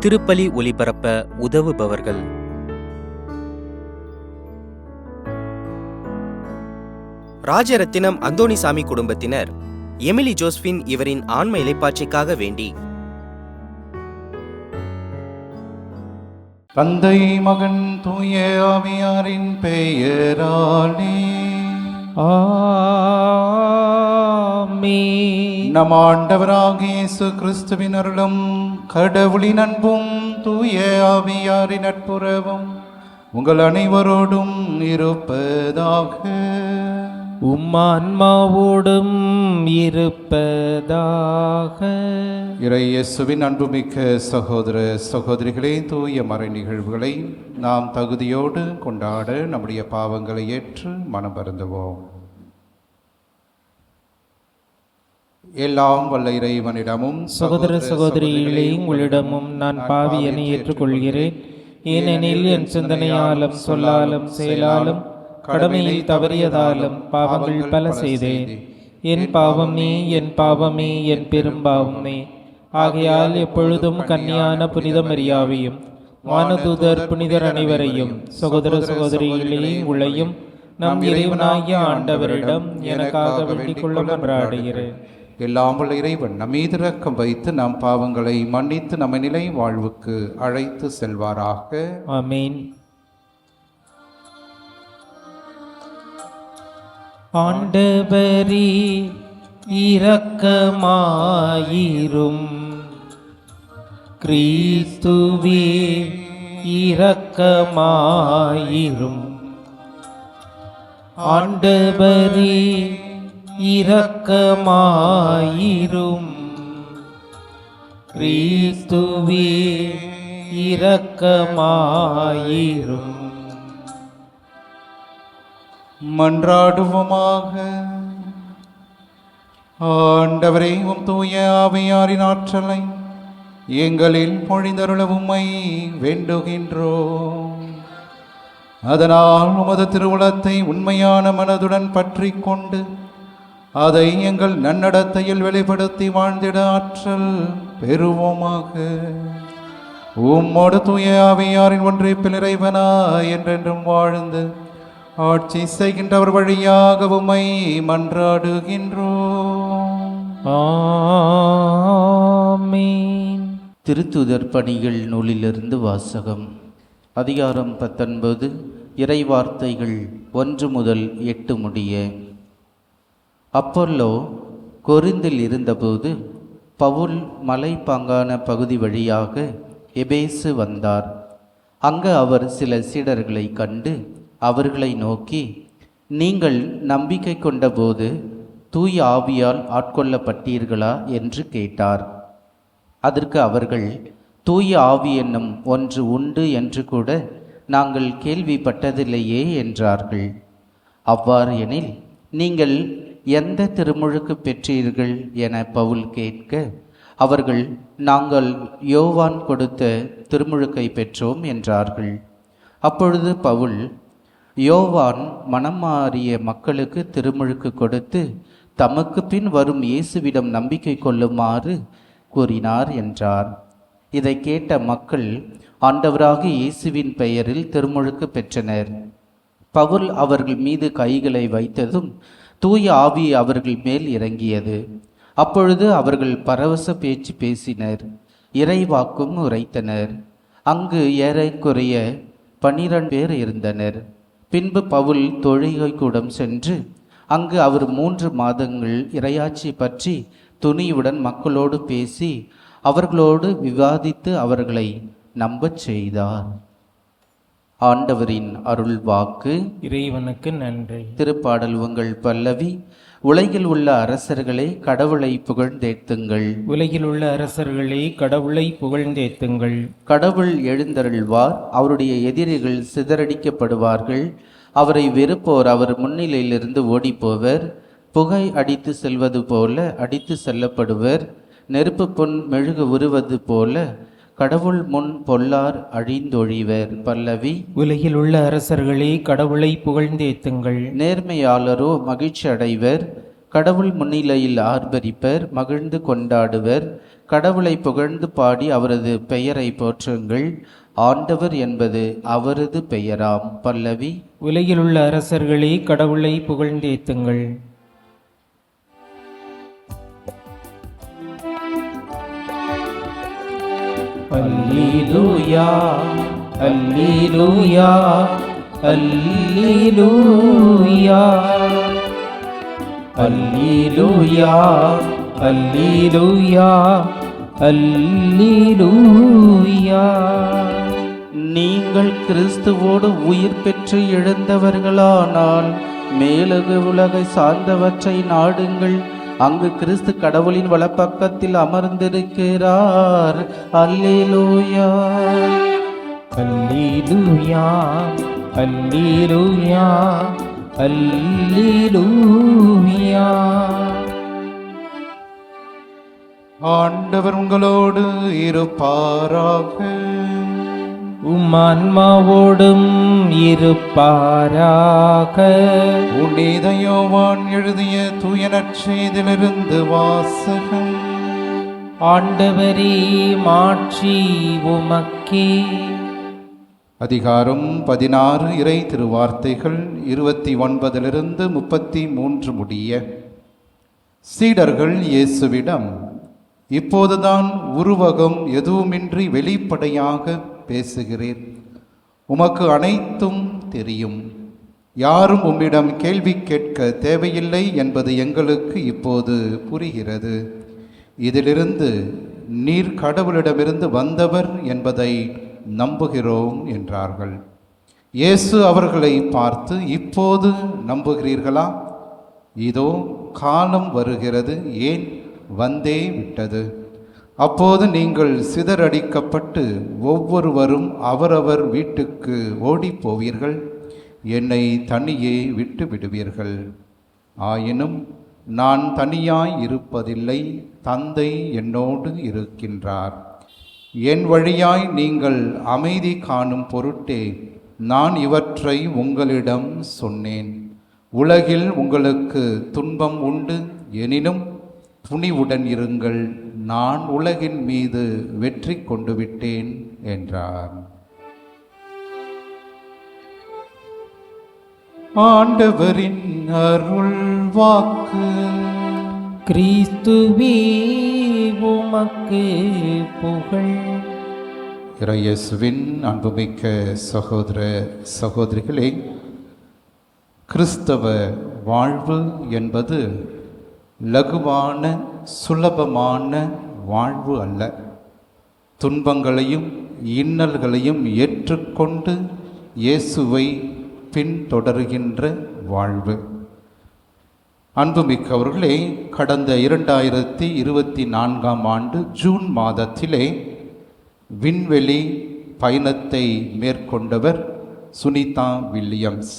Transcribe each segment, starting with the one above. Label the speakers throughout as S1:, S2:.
S1: திருப்பலி ஒலிபரப்ப உதவுபவர்கள். ராஜரத்தினம் அந்தோணிசாமி குடும்பத்தினர் எமிலி ஜோஸ்பின் இவரின் ஆன்ம இளைப்பாட்சிக்காக வேண்டி,
S2: தந்தை மகன் தூய ஆவியாரின் பெயராலே
S3: ஆமென்.
S2: நம் ஆண்டவராகிய இயேசு கிறிஸ்துவின் அருளும் கடவுளின் அன்பும் தூய ஆவியாரின் நட்புறவும் உங்கள் அனைவரோடும் இருப்பதாக.
S3: ஆன்மாவோடும் இருப்பதாக.
S2: இறை இயேசுவின் அன்புமிக்க சகோதர சகோதரிகளே, தூய மறை நிகழ்வுகளை நாம் தகுதியோடு கொண்டாட நம்முடைய பாவங்களை ஏற்று மனம் வருந்துவோம். எல்லாம் வல்ல இறைவனிடமும்
S3: சகோதர சகோதரிகளே, உங்களிடமும் நான் பாவியனை ஏற்றுக்கொள்கிறேன். ஏனெனில் என் சிந்தனையாலும் சொல்லாலும் செயலாலும் கடமையில் தவறியதாலும் பாவங்கள் பல செய்தேன். என் பாவமே, என் பாவமே, என் பெரும் பாவமே. ஆகையால் எப்பொழுதும் கன்னியான புனித மரியாவையும் வானதூதர் புனிதர் அனைவரையும் சகோதர சகோதரிகளே உங்களையும் நம் இறைவனாகிய ஆண்டவரிடம் எனக்காக வேண்டிக் கொள்ள மன்றாடுகிறேன்.
S2: எல்லாம் வல்ல இறைவன் நம் மீது இரக்கம் வைத்து நம் பாவங்களை மன்னித்து நம்ம நிலை வாழ்வுக்கு அழைத்து செல்வாராக.
S3: ஆமென். ஆண்டவரே இரக்கமாயிரும். கிறிஸ்துவே இரக்கமாயிரும். ஆண்டவரே இரக்கமாயிரும். கிறிஸ்துவே இரக்கமாயிரும்.
S2: மன்றாடுவோமாக. ஆண்டவரே, உம் தூய ஆவியாரின் ஆற்றலை எங்களில் பொழிந்தருள உம்மை வேண்டுகின்றோம். அதனால் உமது திருவுளத்தை உண்மையான மனதுடன் பற்றி கொண்டு அதை எங்கள் நன்னடத்தையில் வெளிப்படுத்தி வாழ்ந்திட ஆற்றல் பெறுவோமாக. உம்மோடு தூய ஆவியாரின் ஒன்றிப்பில் இறைவனா என்றென்றும் வாழ்ந்து ஆட்சி செய்கின்றவர் வழியாக உம்மை மன்றாடுகின்றோம்.
S3: ஆமென்.
S4: திருத்துதர் பணிகள் நூலிலிருந்து வாசகம். அதிகாரம் 19, இறைவார்த்தைகள் 1 முதல் 8 முடிய. அப்போல்லோ கொரிந்தில் இருந்தபோது பவுல் மலைப்பாங்கான பகுதி வழியாக எபேசு வந்தார். அங்கு அவர் சில சீடர்களை கண்டு அவர்களை நோக்கி, நீங்கள் நம்பிக்கை கொண்டபோது தூய ஆவியால் ஆட்கொள்ளப்பட்டீர்களா என்று கேட்டார். அதற்கு அவர்கள், தூய ஆவி என்னும் ஒன்று உண்டு என்று கூட நாங்கள் கேள்விப்பட்டதில்லையே என்றார்கள். அவ்வாறு எனில் நீங்கள் எந்த திருமுழுக்கு பெற்றீர்கள் என பவுல் கேட்க, அவர்கள், நாங்கள் யோவான் கொடுத்த திருமுழுக்கை பெற்றோம் என்றார்கள். அப்பொழுது பவுல், யோவான் மனம் மாறிய மக்களுக்கு திருமுழுக்கு கொடுத்து தமக்கு பின் வரும் இயேசுவிடம் நம்பிக்கை கொள்ளுமாறு கூறினார் என்றார். இதை கேட்ட மக்கள் ஆண்டவராக இயேசுவின் பெயரில் திருமுழுக்கு பெற்றனர். பவுல் அவர்கள் மீது கைகளை வைத்ததும் தூய ஆவி அவர்கள் மேல் இறங்கியது. அப்பொழுது அவர்கள் பரவச பேச்சு பேசினர், இறைவாக்கும் உரைத்தனர். அங்கு ஏறக்குறைய 12 பேர் இருந்தனர். பின்பு பவுல் தொழுகை கூடம் சென்று அங்கு அவர் 3 மாதங்கள் இறையாட்சி பற்றி துணிவுடன் மக்களோடு பேசி அவர்களோடு விவாதித்து அவர்களை நம்பச் செய்தார். ஆண்டவரின் அருள் வாக்கு.
S3: இறைவனுக்கு நன்றி.
S4: திருப்பாடல் உங்கள் பல்லவி. உலகில் உள்ள அரசர்களே, கடவுளை புகழ்ந்தேத்துங்கள்.
S3: உலகில் உள்ள அரசர்களே, கடவுளை புகழ்ந்தேத்துங்கள்.
S4: கடவுள் எழுந்தருள்வார், அவருடைய எதிரிகள் சிதறடிக்கப்படுவார்கள். அவரை வெறுப்போர் அவர் முன்னிலையிலிருந்து ஓடிப்போவர். புகை அடித்து செல்வது போல அடித்து செல்லப்படுவர். நெருப்பு பொன் மெழுகு உருவது போல கடவுள் முன் பொல்லார் அழிந்தொழிவர். பல்லவி.
S3: உலகில் உள்ள அரசர்களே, கடவுளை புகழ்ந்தேத்துங்கள்.
S4: நேர்மையாளரோ மகிழ்ச்சி அடைவர். கடவுள் முன்னிலையில் ஆர்ப்பரிப்பர், மகிழ்ந்து கொண்டாடுவர். கடவுளை புகழ்ந்து பாடி அவரது பெயரை போற்றுங்கள். ஆண்டவர் என்பது அவரது பெயராம். பல்லவி.
S3: உலகிலுள்ள அரசர்களே, கடவுளை புகழ்ந்தேத்துங்கள். அல்லேலூயா, அல்லேலூயா, அல்லேலூயா, அல்லேலூயா, அல்லேலூயா, அல்லேலூயா.
S4: நீங்கள் கிறிஸ்துவோடு உயிர் பெற்று எழுந்தவர்களானால் மேலகு உலகை சார்ந்தவற்றை நாடுங்கள். அங்கு கிறிஸ்து கடவுளின் வலப்பக்கத்தில் அமர்ந்திருக்கிறார். அல்லேலூயா,
S3: அல்லேலூயா, அல்லேலூயா, அல்லேலூயா.
S2: ஆண்டவர் உங்களோடு இருப்பாராக.
S3: உம் ஆன்மாவோடும் இருப்பாராக.
S2: புனித யோவான் எழுதிய தூய நற்செய்தியிலிருந்து வாசகம்.
S3: ஆண்டவரே, மாட்சி உமக்கே.
S2: அதிகாரம் 16, இறை திருவார்த்தைகள் 29 33 முடிய. சீடர்கள் இயேசுவிடம், இப்போதுதான் உருவகம் எதுவுமின்றி வெளிப்படையாக பேசுகிறீர். உமக்கு அனைத்தும் தெரியும். யாரும் உம்மிடம் கேள்வி கேட்க தேவையில்லை என்பது எங்களுக்கு இப்போது புரிகிறது. இதிலிருந்து நீர் கடவுளிடமிருந்து வந்தவர் என்பதை நம்புகிறோம் என்றார்கள். இயேசு அவர்களை பார்த்து, இப்போது நம்புகிறீர்களா? இதோ காலம் வருகிறது, ஏன் வந்தே விட்டது. அப்போது நீங்கள் சிதறடிக்கப்பட்டு ஒவ்வொருவரும் அவரவர் வீட்டுக்கு ஓடி போவீர்கள். என்னை தனியே விட்டு விடுவீர்கள். ஆயினும் நான் தனியாய் இருப்பதில்லை, தந்தை என்னோடு இருக்கின்றார். என் வழியாய் நீங்கள் அமைதி காணும் பொருட்டே நான் இவற்றை உங்களிடம் சொன்னேன். உலகில் உங்களுக்கு துன்பம் உண்டு, எனினும் துணிவுடன் இருங்கள், நான் உலகின் மீது வெற்றி கொண்டு விட்டேன் என்றார். ஆண்டவரின் அருள் வாக்கு.
S3: கிறிஸ்துவே, உமக்கு புகழ்.
S2: இயேசுவின் அன்புமிக்க சகோதர சகோதரிகளே, கிறிஸ்தவ வாழ்வு என்பது லகுவான சுலபமான வாழ்வு அல்ல. துன்பங்களையும் இன்னல்களையும் ஏற்றுக்கொண்டு இயேசுவை பின்தொடர்கின்ற வாழ்வு. அன்புமிக்கவர்களே, கடந்த 2024ஆம் ஆண்டு ஜூன் மாதத்திலே விண்வெளி பயணத்தை மேற்கொண்டவர் சுனிதா வில்லியம்ஸ்.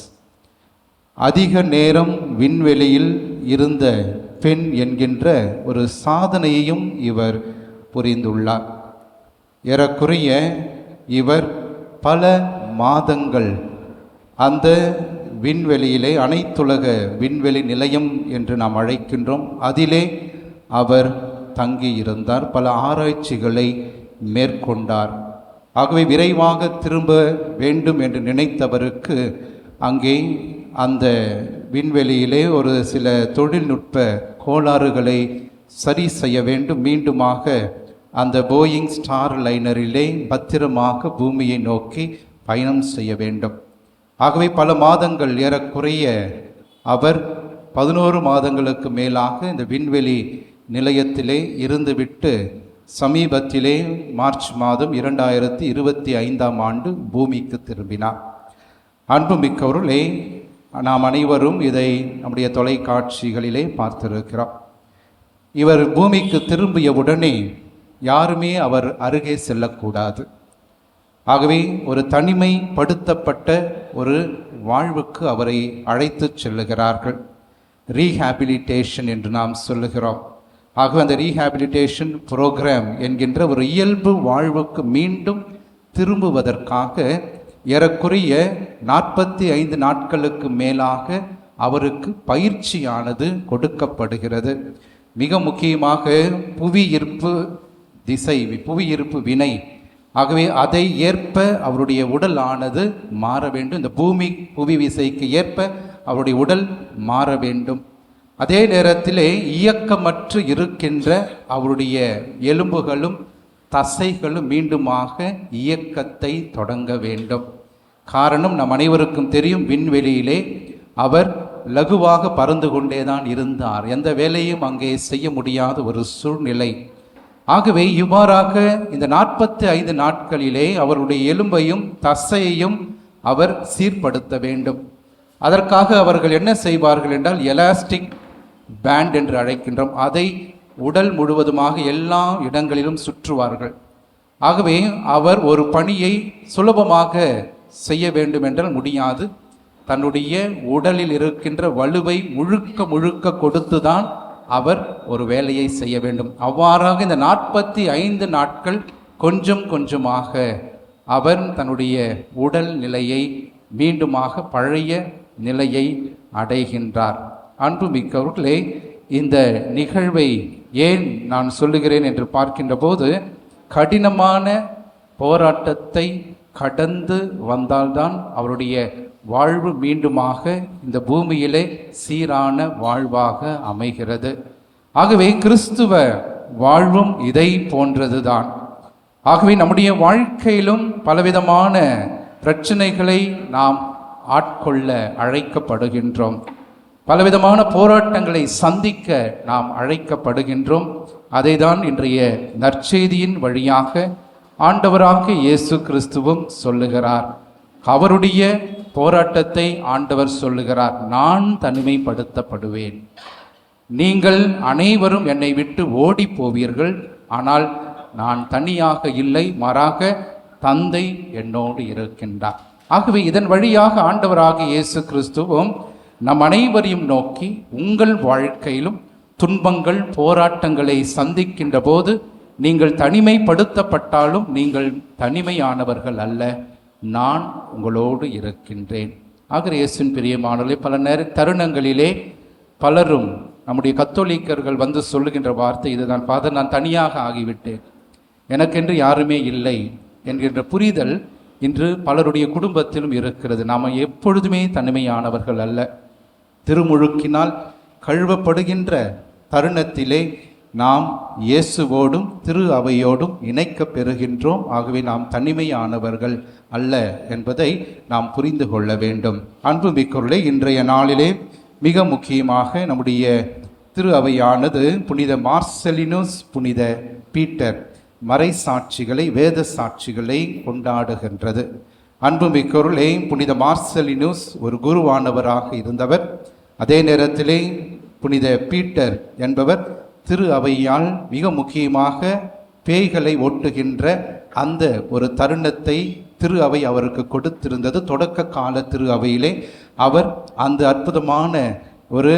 S2: அதிக நேரம் விண்வெளியில் இருந்த பெண் என்கின்ற ஒரு சாதனையையும் இவர் புரிந்துள்ளார். ஏறக்குறைய இவர் பல மாதங்கள் அந்த விண்வெளியிலே, அனைத்துலக விண்வெளி நிலையம் என்று நாம் அழைக்கின்றோம், அதிலே அவர் தங்கியிருந்தார். பல ஆராய்ச்சிகளை மேற்கொண்டார். ஆகவே விரைவாக திரும்ப வேண்டும் என்று நினைத்தவருக்கு அங்கே அந்த விண்வெளியிலே ஒரு சில தொழில்நுட்ப கோளாறுகளை சரி செய்ய வேண்டும். மீண்டுமாக அந்த போயிங் ஸ்டார் லைனரிலே பத்திரமாக பூமியை நோக்கி பயணம் செய்ய வேண்டும். ஆகவே பல மாதங்கள், ஏறக்குறைய அவர் 11 மாதங்களுக்கு மேலாக இந்த விண்வெளி நிலையத்திலே இருந்துவிட்டு சமீபத்திலே மார்ச் மாதம் 2025ஆம் ஆண்டு பூமிக்கு திரும்பினார். அன்புமிக்கவர்களே, நாம் அனைவரும் இதை நம்முடைய தொலைக்காட்சிகளிலே பார்த்திருக்கிறோம். இவர் பூமிக்கு திரும்பிய உடனே யாருமே அவர் அருகே செல்லக்கூடாது. ஆகவே ஒரு தனிமைப்படுத்தப்பட்ட ஒரு வாழ்வுக்கு அவரை அழைத்து செல்லுகிறார்கள். ரீஹாபிலிட்டேஷன் என்று நாம் சொல்லுகிறோம். ஆகவே அந்த ரீஹாபிலிட்டேஷன் புரோகிராம் என்கின்ற ஒரு இயல்பு வாழ்வுக்கு மீண்டும் திரும்புவதற்காக ஏறக்குறைய 45 நாட்களுக்கு மேலாக அவருக்கு பயிற்சியானது கொடுக்கப்படுகிறது. மிக முக்கியமாக புவியீர்ப்பு திசை, புவியீர்ப்பு வினை. ஆகவே அதை ஏற்ப அவருடைய உடல் ஆனது மாற வேண்டும். இந்த புவி விசைக்கு ஏற்ப அவருடைய உடல் மாற வேண்டும். அதே நேரத்திலே இயக்கமற்று இருக்கின்ற அவருடைய எலும்புகளும் தசைகளும் மீண்டுமாக இயக்கத்தை தொடங்க வேண்டும். காரணம் நம் அனைவருக்கும் தெரியும், விண்வெளியிலே அவர் லகுவாக பறந்து கொண்டே தான் இருந்தார். எந்த வேலையும் அங்கே செய்ய முடியாத ஒரு சூழ்நிலை. ஆகவே இவ்வாறாக இந்த 45 நாட்களிலே அவருடைய எலும்பையும் தசையையும் அவர் சீர்படுத்த வேண்டும். அதற்காக அவர்கள் என்ன செய்வார்கள் என்றால், எலாஸ்டிக் பேண்ட் என்று அழைக்கின்றோம், அதை உடல் முழுவதுமாக எல்லா இடங்களிலும் சுற்றுவார்கள். ஆகவே அவர் ஒரு பணியை சுலபமாக செய்ய வேண்டும் என்றால் முடியாது. தன்னுடைய உடலில் இருக்கின்ற வலுவை முழுக்க கொடுத்துதான் அவர் ஒரு வேலையை செய்ய வேண்டும். அவ்வாறாக இந்த 45 நாட்கள் கொஞ்சம் கொஞ்சமாக அவர் தன்னுடைய உடல் நிலையை மீண்டுமாக பழைய நிலையை அடைகின்றார். அன்புமிக்கவர்களே, இந்த நிகழ்வை ஏன் நான் சொல்லுகிறேன் என்று பார்க்கின்ற போது, கடினமான போராட்டத்தை கடந்து வந்தால்தான் அவருடைய வாழ்வு மீண்டுமாக இந்த பூமியிலே சீரான வாழ்வாக அமைகிறது. ஆகவே கிறிஸ்துவ வாழ்வும் இதை போன்றதுதான். ஆகவே நம்முடைய வாழ்க்கையிலும் பலவிதமான பிரச்சனைகளை நாம் ஆட்கொள்ள அழைக்கப்படுகின்றோம். பலவிதமான போராட்டங்களை சந்திக்க நாம் அழைக்கப்படுகின்றோம். அதை தான் இன்றைய நற்செய்தியின் வழியாக ஆண்டவராக இயேசு கிறிஸ்துவும் சொல்லுகிறார். அவருடைய போராட்டத்தை ஆண்டவர் சொல்லுகிறார். நான் தனிமைப்படுத்தப்படுவேன், நீங்கள் அனைவரும் என்னை விட்டு ஓடி போவீர்கள், ஆனால் நான் தனியாக இல்லை, மாறாக தந்தை என்னோடு இருக்கின்றார். ஆகவே இதன் வழியாக ஆண்டவராக இயேசு கிறிஸ்துவும் நம் அனைவரையும் நோக்கி, உங்கள் வாழ்க்கையிலும் துன்பங்கள் போராட்டங்களை சந்திக்கின்ற போது நீங்கள் தனிமைப்படுத்தப்பட்டாலும் நீங்கள் தனிமையானவர்கள் அல்ல, நான் உங்களோடு இருக்கின்றேன். ஆக இயேசுவின் பிரியமானவர்களே, பல தருணங்களிலே பலரும் நம்முடைய கத்தோலிக்கர்கள் வந்து சொல்லுகின்ற வார்த்தை இதுதான், ஃபாதர், நான் தனியாக ஆகிவிட்டேன், எனக்கென்று யாருமே இல்லை என்கின்ற புரிதல் இன்று பலருடைய குடும்பத்திலும் இருக்கிறது. நாம் எப்பொழுதுமே தனிமையானவர்கள் அல்ல. திருமுழுக்கினால் கழுவப்படுகின்ற தருணத்திலே நாம் இயேசுவோடும் திரு அவையோடும் இணைக்கப் பெறுகின்றோம். ஆகவே நாம் தனிமையானவர்கள் அல்ல என்பதை நாம் புரிந்து கொள்ள வேண்டும். அன்புமிக்கவர்களே, இன்றைய நாளிலே மிக முக்கியமாக நம்முடைய திரு அவையானது புனித மார்செலினுஸ், புனித பீட்டர் மறை சாட்சிகளை, வேத சாட்சிகளை கொண்டாடுகின்றது. அன்புமிக்கவர்களே, புனித மார்செலினுஸ் ஒரு குருவானவராக இருந்தவர். அதே நேரத்திலே புனித பீட்டர் என்பவர் திரு அவையால் மிக முக்கியமாக பேய்களை ஓட்டுகின்ற அந்த ஒரு தருணத்தை திரு அவை அவருக்கு கொடுத்திருந்தது. தொடக்க கால திரு அவையிலே அவர் அந்த அற்புதமான ஒரு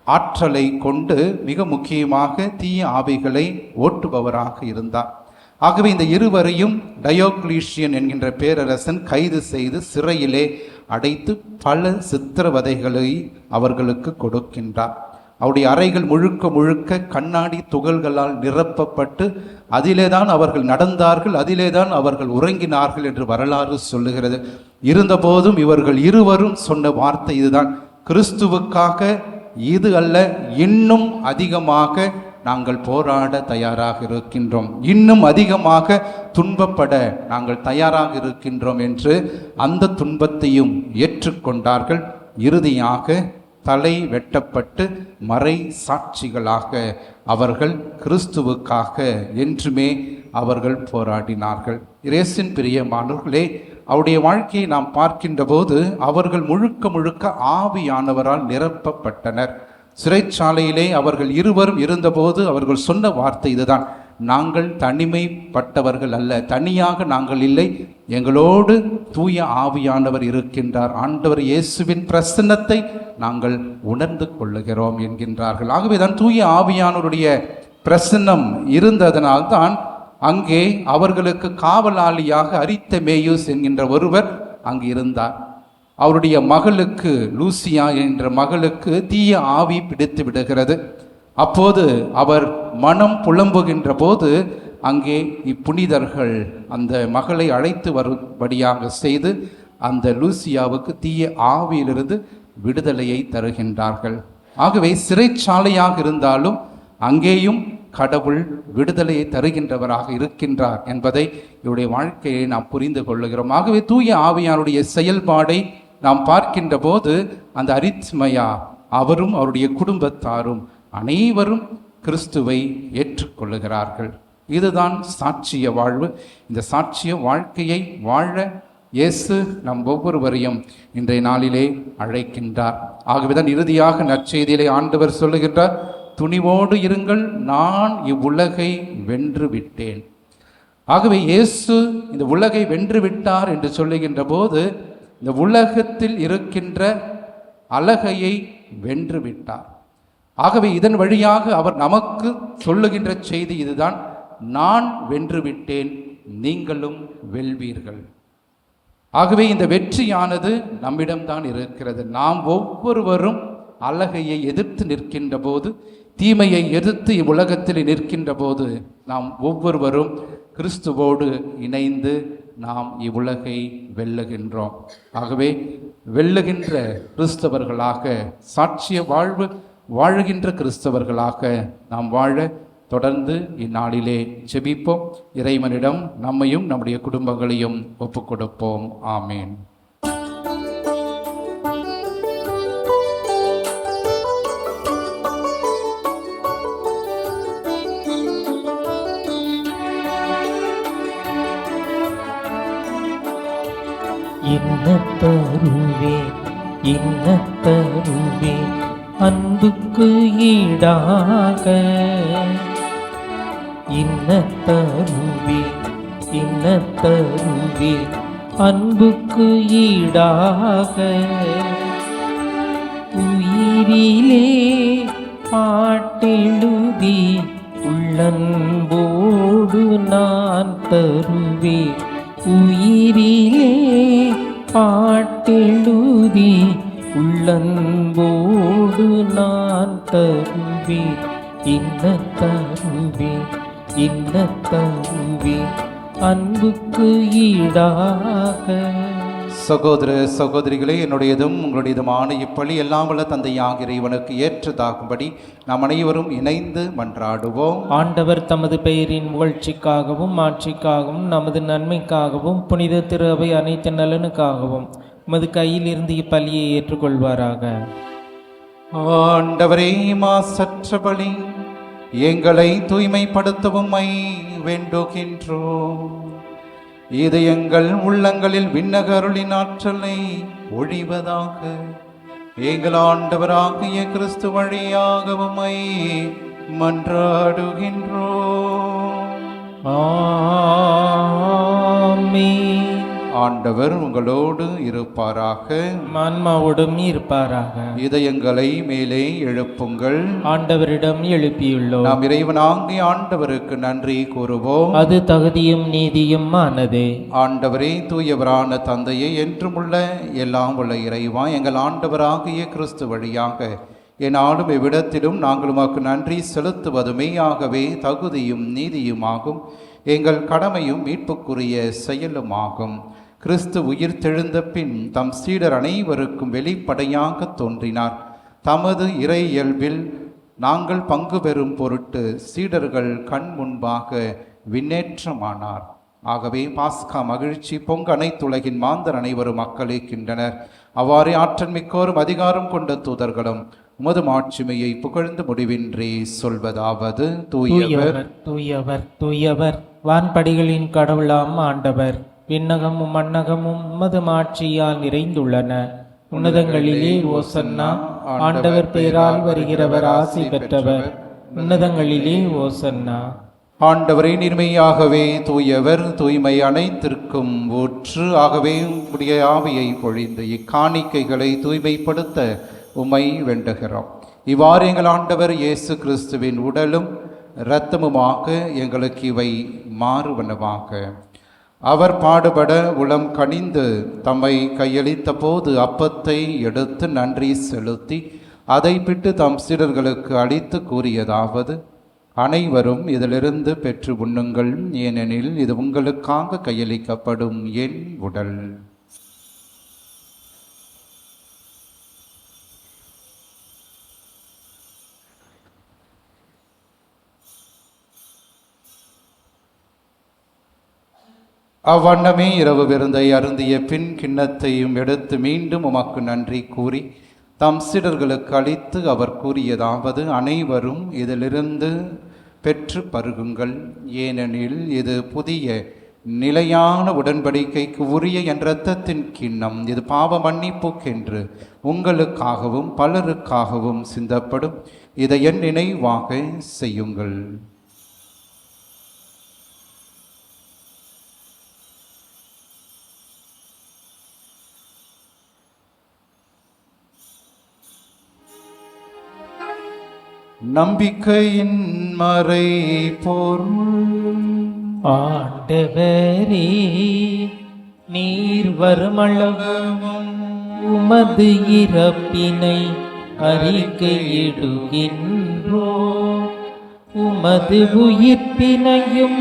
S2: ஆற்றலை கொண்டு மிக முக்கியமாக தீய ஆவிகளை ஓட்டுபவராக இருந்தார். ஆகவே இந்த இருவரையும் டயோக்ளீசியன் என்கின்ற பேரரசன் கைது செய்து சிறையிலே அடைத்து பல சித்திரவதைகளை அவர்களுக்கு கொடுக்கின்றார். அவருடைய அறைகள் முழுக்க கண்ணாடி துகள்களால் நிரப்பப்பட்டு அதிலே தான் அவர்கள் நடந்தார்கள், அதிலே தான் அவர்கள் உறங்கினார்கள் என்று வரலாறு சொல்லுகிறது. இருந்தபோதும் இவர்கள் இருவரும் சொன்ன வார்த்தை இதுதான், கிறிஸ்துவுக்காக இது அல்ல, இன்னும் அதிகமாக நாங்கள் போராட தயாராக இருக்கின்றோம், இன்னும் அதிகமாக துன்பப்பட நாங்கள் தயாராக இருக்கின்றோம் என்று அந்த துன்பத்தையும் ஏற்றுக்கொண்டார்கள். இறுதியாக தலை வெட்டப்பட்டு மறை சாட்சிகளாக அவர்கள் கிறிஸ்துவுக்காக என்றுமே அவர்கள் போராடினார்கள். இயேசுவின் பிரியமானவர்களே, அவருடைய வாழ்க்கையை நாம் பார்க்கின்ற போது அவர்கள் முழுக்க ஆவியானவரால் நிரப்பப்பட்டனர். சிறைச்சாலையிலே அவர்கள் இருவரும் இருந்தபோது அவர்கள் சொன்ன வார்த்தை இதுதான், நாங்கள் தனிமைப்பட்டவர்கள் அல்ல, தனியாக நாங்கள் இல்லை, எங்களோடு தூய ஆவியானவர் இருக்கின்றார், ஆண்டவர் இயேசுவின் பிரசன்னத்தை நாங்கள் உணர்ந்து கொள்ளுகிறோம் என்கின்றார்கள். ஆகவே தான் தூய ஆவியானவருடைய பிரசன்னம் இருந்ததனால்தான் அங்கே அவர்களுக்கு காவலாளியாக அரித்தமேயுஸ் என்கின்ற ஒருவர் அங்கு இருந்தார். அவருடைய மகளுக்கு, லூசியா என்ற மகளுக்கு தீய ஆவி பிடித்து விடுகிறது. அப்போது அவர் மனம் புலம்புகின்ற போது அங்கே இப்புனிதர்கள் அந்த மகளை அழைத்து வரும்படியாக செய்து அந்த லூசியாவுக்கு தீய ஆவியிலிருந்து விடுதலையை தருகின்றார்கள். ஆகவே சிறைச்சாலையாக இருந்தாலும் அங்கேயும் கடவுள் விடுதலையை தருகின்றவராக இருக்கின்றார் என்பதை இவருடைய வாழ்க்கையை நாம் புரிந்து கொள்ளுகிறோம். ஆகவே தூய ஆவியாருடைய செயல்பாடை நாம் பார்க்கின்ற போது அந்த அரித்மயா அவரும் அவருடைய குடும்பத்தாரும் அனைவரும் கிறிஸ்துவை ஏற்றுக்கொள்ளுகிறார்கள். இதுதான் சாட்சிய வாழ்வு. இந்த சாட்சிய வாழ்க்கையை வாழ இயேசு நம் ஒவ்வொருவரையும் இன்றைய நாளிலே அழைக்கின்றார். ஆகவேதான் இறுதியாக நற்செய்தியிலே ஆண்டவர் சொல்லுகின்றார், துணிவோடு இருங்கள், நான் இவ்வுலகை வென்று விட்டேன். ஆகவே இயேசு இந்த உலகை வென்று விட்டார் என்று சொல்லுகின்ற போது இந்த உலகத்தில் இருக்கின்ற அலகையை வென்று விட்டார். ஆகவே இதன் வழியாக அவர் நமக்கு சொல்லுகின்ற செய்தி இதுதான், நான் வென்று விட்டேன், நீங்களும் வெல்வீர்கள். ஆகவே இந்த வெற்றியானது நம்மிடம்தான் இருக்கிறது. நாம் ஒவ்வொருவரும் அலகையை எதிர்த்து நிற்கின்ற போது, தீமையை எதிர்த்து இவ்வுலகத்தில் நிற்கின்ற போது நாம் ஒவ்வொருவரும் கிறிஸ்துவோடு இணைந்து நாம் இவ்வுலகை வெல்லுகின்றோம். ஆகவே வெல்லுகின்ற கிறிஸ்தவர்களாக, சாட்சிய வாழ்வு வாழுகின்ற கிறிஸ்தவர்களாக நாம் வாழ தொடர்ந்து இந்நாளிலே ஜெபிப்போம். இறைவனிடம் நம்மையும் நம்முடைய குடும்பங்களையும் ஒப்புக் கொடுப்போம். ஆமேன்.
S3: இன்னத்தருவே இன்னத்தருவே அன்புக்கு ஈடாக, இன்னத்தருவே இன்னத்தருவே அன்புக்கு ஈடாக, உயிரிலே பாட்டெழுதி உள்ளன்போடு நான் தருவே, உயிரிலே பாட்டெழுதி உள்ளன்போடு நான் தருவே, இன்னத்தருவே இன்னத்தருவே அன்புக்கு ஈடாக.
S2: சகோதர சகோதரிகளே, என்னுடையதும் உங்களுடையதுமான இப்பழி எல்லாம் வல்ல தந்தையாக இறைவனுக்கு ஏற்றதாகும்படி நாம் அனைவரும் இணைந்து மன்றாடுவோம்.
S3: ஆண்டவர் தமது பெயரின் புகழ்ச்சிக்காகவும் ஆட்சிக்காகவும் நமது நன்மைக்காகவும் புனித திரு அவை அனைத்து நலனுக்காகவும் உமது கையில் இருந்து இப்பலியை ஏற்றுக்கொள்வாராக.
S2: ஆண்டவரே, மாசற்ற பலி எங்களை தூய்மைப்படுத்தவும் வேண்டுகின்றோம். இது எங்கள் உள்ளங்களில் விண்ணக அருளின் ஆற்றலை ஒழிவதாக. எங்கள் ஆண்டவராகிய கிறிஸ்து வழியாகவும் மன்றாடுகின்றோம்.
S3: ஆமென்.
S2: ஆண்டவர் உங்களோடு இருப்பாராக,
S3: ஆன்மாவோடும் இருப்பாராக.
S2: இதயங்களை மேலே எழுப்புங்கள்.
S3: ஆண்டவரிடம் எழுப்பியுள்ளோம்.
S2: நாம் இறைவனாகிய ஆண்டவருக்கு நன்றி கூறுவோம்.
S3: அது தகுதியும் நீதியும் ஆனதே.
S2: ஆண்டவரே, தூயவரான தந்தையே, என்றுமுள்ள எல்லாம் உள்ள இறைவா, எங்கள் ஆண்டவராகிய கிறிஸ்து வழியாக என்னாலும் இவ்விடத்திலும் நாங்கள் உமக்கு நன்றி செலுத்துவதுமேயாகவே தகுதியும் நீதியுமாகும், எங்கள் கடமையும் மீட்புக்குரிய செயலுமாகும். கிறிஸ்து உயிர் தெழுந்த பின் தம் சீடர் அனைவருக்கும் வெளிப்படையாக தோன்றினார். தமது இறை இயல்பில் நாங்கள் பங்கு பெறும் பொருட்டு சீடர்கள் கண் முன்பாக விண்ணேற்றமானார். ஆகவே பாஸ்கா மகிழ்ச்சி பொங்க அனைத்துலகின் மாந்தர் அனைவரும் மக்களிக்கின்றனர். அவ்வாறே ஆற்றல் மிக்கோரும் அதிகாரம் கொண்ட தூதர்களும் உமது மாட்சிமையை புகழ்ந்து முடிவின்றி சொல்வதாவது,
S3: தூயவர் தூயவர் தூயவர் வான்படிகளின் கடவுளாம் ஆண்டவர். விண்ணகமும் மண்ணகமும் உமது மாட்சியால் நிறைந்துள்ளன. உன்னதங்களிலே ஓசன்னா. ஆண்டவர் பெயரால் வருகிறவர் ஆசி பெற்றவர். உன்னதங்களிலே ஓசன்னா.
S2: ஆண்டவரே, நீர்மையாகவே தூயவர், தூய்மை அனைத்திற்கும் ஊற்று. ஆகவே உடைய ஆவியை பொழிந்து இக்காணிக்கைகளை தூய்மைப்படுத்த உம்மை வேண்டுகிறோம். இவ்வாறு எங்கள் ஆண்டவர் இயேசு கிறிஸ்துவின் உடலும் இரத்தமுமாக எங்களுக்கு இவை மாறுவனவாக. அவர் பாடுபட உளம் கனிந்து தம்மை கையளித்த போது அப்பத்தை எடுத்து நன்றி செலுத்தி அதை பிட்டு தம் சீடர்களுக்கு அளித்து கூறியதாவது: அனைவரும் இதிலிருந்து பெற்று உண்ணுங்கள், ஏனெனில் இது உங்களுக்காக கையளிக்கப்படும் என் உடல். அவ்வண்ணமே இரவு விருந்தை அருந்திய பின் கிண்ணத்தையும் எடுத்து மீண்டும் உமக்கு நன்றி கூறி தம் சீடர்களுக்கு அளித்து அவர் கூறியதாவது: அனைவரும் இதிலிருந்து பெற்று பருகுங்கள், ஏனெனில் இது புதிய நிலையான உடன்படிக்கைக்கு உரிய என் இரத்தத்தின் கிண்ணம். இது பாவ மன்னிப்புக்கென்று உங்களுக்காகவும் பலருக்காகவும் சிந்தப்படும். இதை என் நினைவாக செய்யுங்கள். நம்பிக்கையின் மறை பொருள்.
S3: ஆண்டவரே, நீர் வருமளவும் உமது இறப்பினை அறிக்கையிடுகின்றோ, உமது உயிர்ப்பினையும்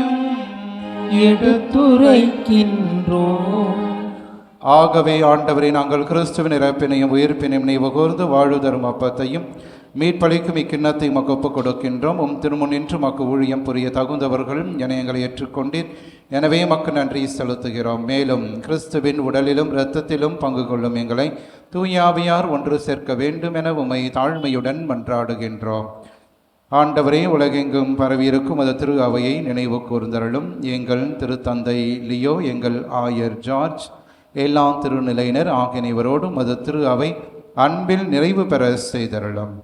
S3: எடுத்துரைக்கின்றோ.
S2: ஆகவே ஆண்டவரே, நாங்கள் கிறிஸ்துவின் இறப்பினையும் உயிர்ப்பினையும் நினைவு கூர்ந்து வாழ்வு தரும் அப்பத்தையும் மீட்பளிக்கும் இக்கிண்ணத்தை மக்கு ஒப்புக் கொடுக்கின்றோம். திருமுன் நின்று மக்கு ஊழியம் புரிய தகுந்தவர்களும் என எங்களை ஏற்றுக்கொண்டீர். எனவே மக்கு நன்றி செலுத்துகிறோம். மேலும் கிறிஸ்துவின் உடலிலும் இரத்தத்திலும் பங்கு கொள்ளும் எங்களை தூயாவியார் ஒன்று சேர்க்க வேண்டும் என உம்மை தாழ்மையுடன் மன்றாடுகின்றோம். ஆண்டவரே, உலகெங்கும் பரவியிருக்கும் அது திரு அவையை நினைவு கூர்ந்தருளும். எங்கள் திருத்தந்தை லியோ, எங்கள் ஆயர் ஜார்ஜ், எல்லா திருநிலையினர் ஆகியவரோடும் அது திரு அவை அன்பில் நிறைவு பெற செய்தருளும்.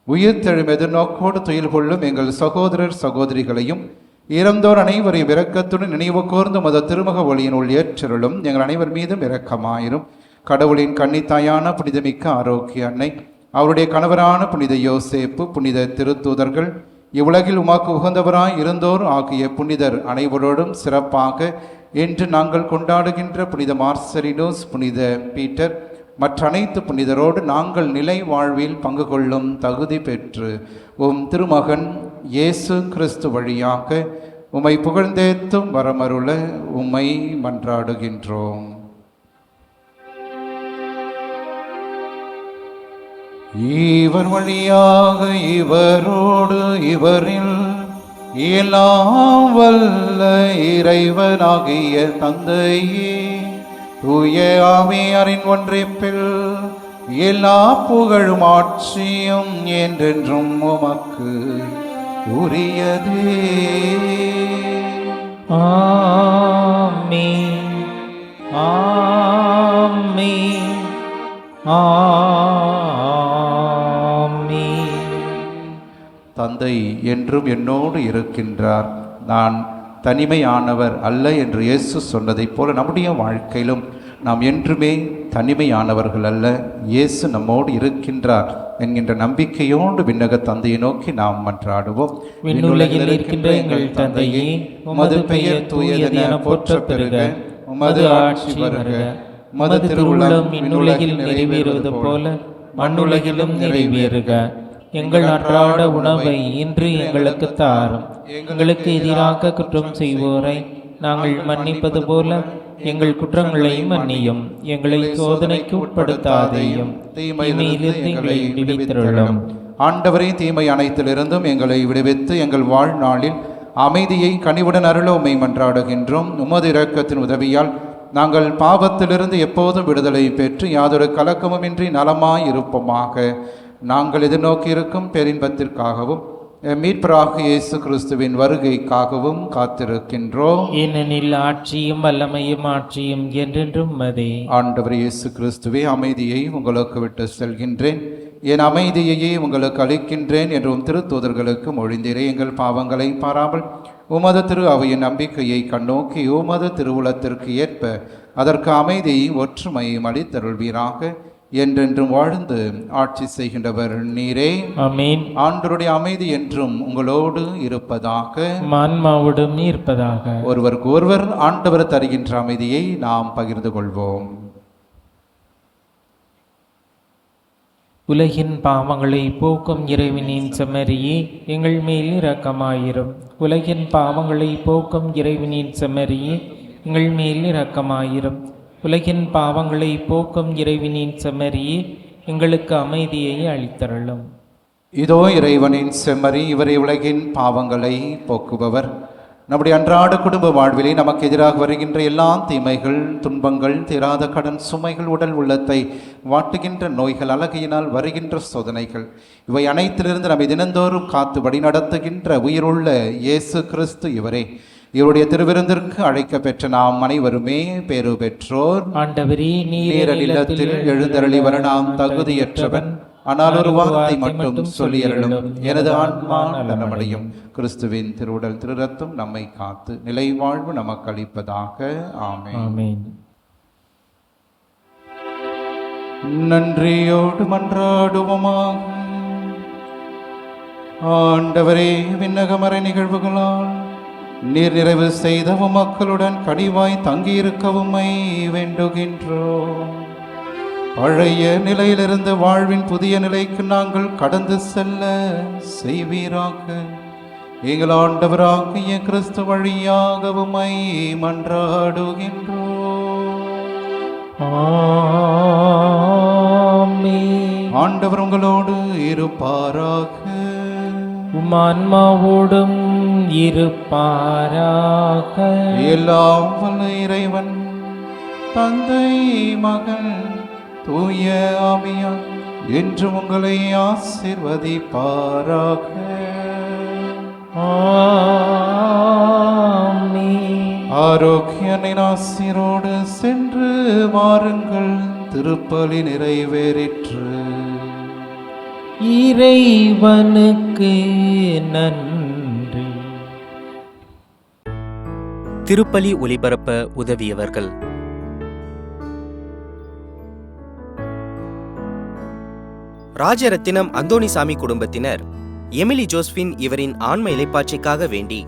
S2: உயிர்த்தெழும் எதிர்நோக்கோடு துயில் கொள்ளும் எங்கள் சகோதரர் சகோதரிகளையும் இறந்தோர் அனைவரையும் இரக்கத்துடன் நினைவு கூர்ந்து மத திருமுக ஒளியினுள் ஏற்றருளும். எங்கள் அனைவர் மீதும் இரக்கமாயிரும். கடவுளின் கன்னித்தாயான புனிதமிக்க ஆரோக்கிய அன்னை, அவருடைய கணவரான புனித யோசேப்பு, புனித திருத்தூதர்கள், இவ்வுலகில் உமாக்கு உகந்தவராய் இருந்தோர் ஆகிய புனிதர் அனைவரோடும் சிறப்பாக இன்று நாங்கள் கொண்டாடுகின்ற புனித மார்சலினோஸ், புனித பீட்டர் மற்ற அனைத்து புனிதரோடு நாங்கள் நிலை வாழ்வில் பங்கு கொள்ளும் தகுதி பெற்று திருமகன் இயேசு கிறிஸ்து வழியாக உம்மை புகழ்ந்தேத்தும் வரமருள உம்மை மன்றாடுகின்றோம். இவர் வழியாக இவரோடு இவரில் எல்லாம் வல்ல இறைவனாகிய தந்தையே, தூய ஆவியாரின் ஒன்றிப்பில் எல்லா புகழும் ஆட்சியும் என்றென்றும் உமக்கு உரியதே.
S3: ஆமென், ஆமென், ஆமென்.
S2: தந்தை என்றும் என்னோடு இருக்கின்றார், நான் தனிமையானவர் அல்ல என்று இயேசு சொன்னதைப் போல நம்முடைய வாழ்க்கையிலும் நாம் என்றுமே தனிமையானவர்கள் அல்ல, இயேசு நம்மோடு இருக்கின்றார் என்கின்ற நம்பிக்கையோடு விண்ணக தந்தையை நோக்கி நாம் மன்றாடுவோம்.
S3: விண்ணுலகில் இருக்கின்ற எங்கள் தந்தையே, உமது பெயர் தூயதென போற்றப் பெறுக, உமது ஆட்சி வருக, உமது திருவுளம் விண்ணுலகில் நிறைவேறுவது போல மண்ணுலகிலும் நிறைவேறுக. எங்கள் அன்றாட உணவை இன்று எங்களுக்கு தாரும். எங்களுக்கு எதிராக குற்றம் செய்வோரை நாங்கள் மன்னிப்பது போல எங்கள் குற்றங்களையும் மன்னியும். எங்களை சோதனைக்கு உட்படுத்தாதேயும், தீமையிலிருந்து எங்களை விடுவித்தருளும்.
S2: ஆண்டவரே, தீமை அனைத்திலிருந்தும் எங்களை விடுவித்து எங்கள் வாழ்நாளில் அமைதியை கனிவுடன் அருள உம்மை மன்றாடுகின்றோம். உமது இரக்கத்தின் உதவியால் நாங்கள் பாவத்திலிருந்து எப்போதும் விடுதலை பெற்று யாதொரு கலக்கமுமின்றி நலமாய் இருப்போமாக. நாங்கள் எதிர்நோக்கி இருக்கும் பேரின்பத்திற்காகவும் மீட்பராகிய இயேசு கிறிஸ்துவின் வருகைக்காகவும் காத்திருக்கின்றோம்.
S3: ஏனெனில் ஆட்சியும் வல்லமையும் ஆட்சியும் என்றென்றும் உமதே.
S2: ஆண்டவர் இயேசு கிறிஸ்துவே, அமைதியை உங்களுக்கு விட்டு செல்கின்றேன், என் அமைதியையே உங்களுக்கு அளிக்கின்றேன் என்றும் திருத்தூதர்களுக்கு மொழிந்தீரே. எங்கள் பாவங்களை பாராமல் உமது திரு அவையின் நம்பிக்கையை கண்ணோக்கி உமது திருவுளத்திற்கு ஏற்ப அதற்கு அமைதியை ஒற்றுமையும் அளித்தருள்வீராக. என்றென்றும் வாழ்ந்து ஆட்சி செய்கின்றவர் நீரே.
S3: ஆமென்.
S2: ஆண்டவருடைய அமைதி என்றும் உங்களோடு இருப்பதாக.
S3: ஆன்மாவோடும் இருப்பதாக.
S2: ஒருவருக்கு ஒருவர் ஆண்டவர் தருகின்ற அமைதியை நாம் பகிர்ந்து கொள்வோம்.
S3: உலகின் பாவங்களை போக்கும் இறைவனின் செம்மறியே, எங்கள் மேல் இரக்கமாயிரும். உலகின் பாவங்களை போக்கும் இறைவனின் செம்மறியே, எங்கள் மேல் இரக்கமாயிரும். உலகின் பாவங்களை போக்கும் இறைவனின் செம்மறியே, எங்களுக்கு அமைதியை அளித்தருளும்.
S2: இதோ இறைவனின் செம்மறி, இவரை உலகின் பாவங்களை போக்குபவர். நம்முடைய அன்றாட குடும்ப வாழ்விலே நமக்கு எதிராக வருகின்ற எல்லா தீமைகள், துன்பங்கள், தீராத கடன் சுமைகள், உடல் உள்ளத்தை வாட்டுகின்ற நோய்கள், அழகையினால் வருகின்ற சோதனைகள், இவை அனைத்திலிருந்து நம்மை தினந்தோறும் காத்து வழி நடத்துகின்ற உயிருள்ள இயேசு கிறிஸ்து இவரே. இவருடைய திருவிருந்திற்கு அழைக்க பெற்ற நாம் அனைவருமே பேறு பெற்றோர்.
S3: ஆண்டவரே,
S2: நீர் இல்லத்தில் எழுந்தருளி வர நாம் தகுதியற்றவன். ஆனால் ஒரு வார்த்தை மட்டும் சொல்லியருளும், எனது ஆன்மா நலமடையும். கிறிஸ்துவின் திருவுடல் திரு ரத்தம் நம்மை காத்து நிலை வாழ்வு நமக்கு அளிப்பதாக. ஆமென்.
S3: ஆமென்.
S2: நன்றியோடு மன்றாடுவோமாக. ஆண்டவரே, விண்ணகமறை நிகழ்வுகளால் நீர் நிறைவு செய்த மக்களுடன் கனிவாய் தங்கியிருக்கவுமை வேண்டுகின்றோம். பழைய நிலையிலிருந்து வாழ்வின் புதிய நிலைக்கு நாங்கள் கடந்து செல்ல செய்வீராக. எங்கள் ஆண்டவராகிய கிறிஸ்து வழியாகவுமை மன்றாடுகின்றோம்.
S3: ஆமென்.
S2: ஆண்டவர் உங்களோடு இருப்பாராக.
S3: உம் ஆன்மாவோடும் இருப்பாராக.
S2: எல்லாம் வல்ல இறைவன் தந்தை, மகன், தூய ஆவியார் என்று உங்களை ஆசீர்வதிப்பாராக.
S3: ஆமென்.
S2: ஆரோக்கியனின் ஆசீரோடு சென்று வாருங்கள். திருப்பலி நிறைவேறிற்று.
S3: இறைவனுக்கு நன்றி.
S1: திருப்பலி ஒலிபரப்ப உதவியவர்கள்: ராஜரத்தினம் அந்தோணிசாமி குடும்பத்தினர் எமிலி ஜோஸ்பின் இவரின் ஆன்ம இளைப்பாட்சிக்காக வேண்டி